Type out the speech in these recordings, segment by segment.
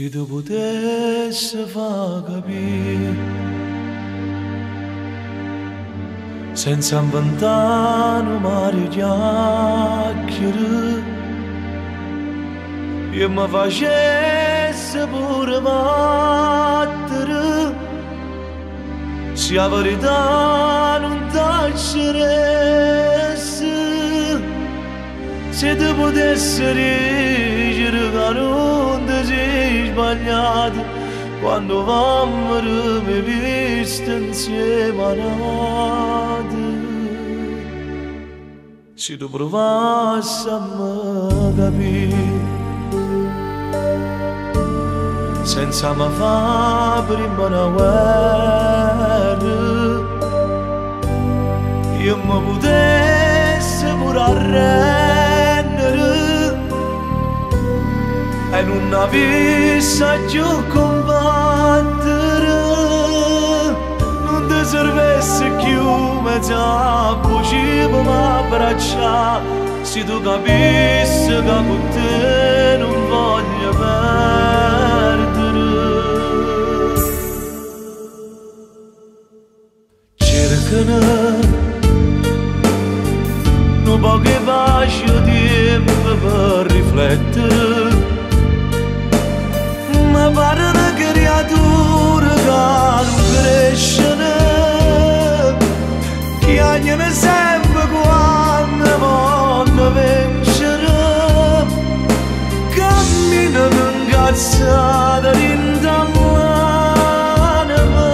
Se tu potessi far capire, senza inventare un mare chiacchiere, e mi facessi pure battere, se la verità non tacceresse, se tu potessi reggere che non ti sei sbagliato quando avevamo visto insieme a nate. Se tu provassi a me capire, senza me fa prima una guerra, io mi potessi pure arrendere e non avessi più combattere, non ti servesse più mezza voce per m'abbracciare, se tu capissi che con te non voglio perdere. Cercano un po' che faccio tempo per riflettere, ma pare una creatura che non cresce, che agnano sempre quando voglio vincere, camminano incazzata dentro l'anima,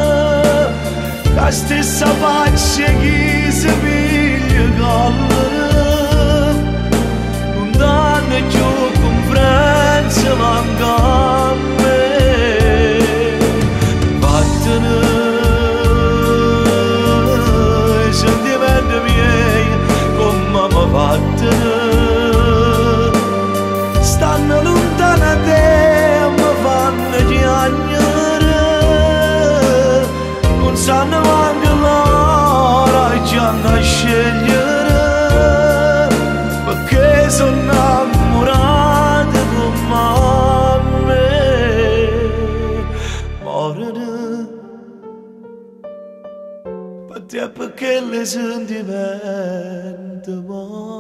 la stessa faccia che si piglia collera, non danno più conferenza manca a me. Vattene i sentimenti miei come mi vattene, stanno lontano da te e mi fanno piangere, non sanno manco l'ora e ci hanno a scegliere, perché sono innamorato come me. Morire per te perché le sentimenti morire.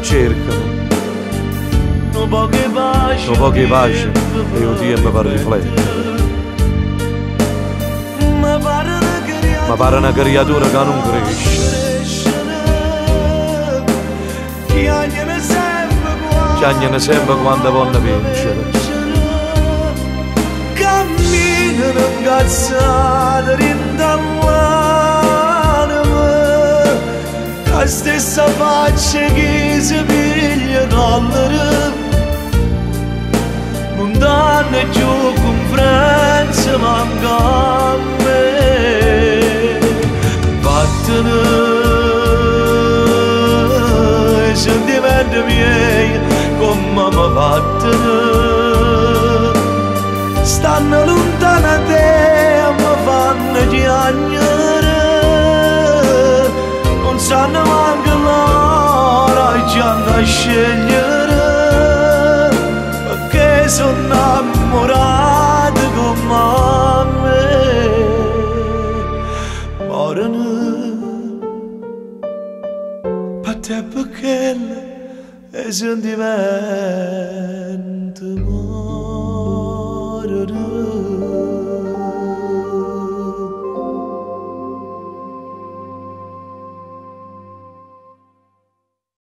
Cercano un po' che pace e un tempo per riflettere, ma pare una creatura che non cresce, che agnano sempre quando vogliono vincere, camminano incazzate dentro l'anima, la stessa faccia che si piglia collera, non danno più conferenza manca a me. Vattene i sentimenti miei come mi vattene, stanno lontano da te e mi fanno piangere, non sanno manco l'ora e ci hanno a scegliere, perché sono innamorato come me. Morano per te perché i sentimenti morano.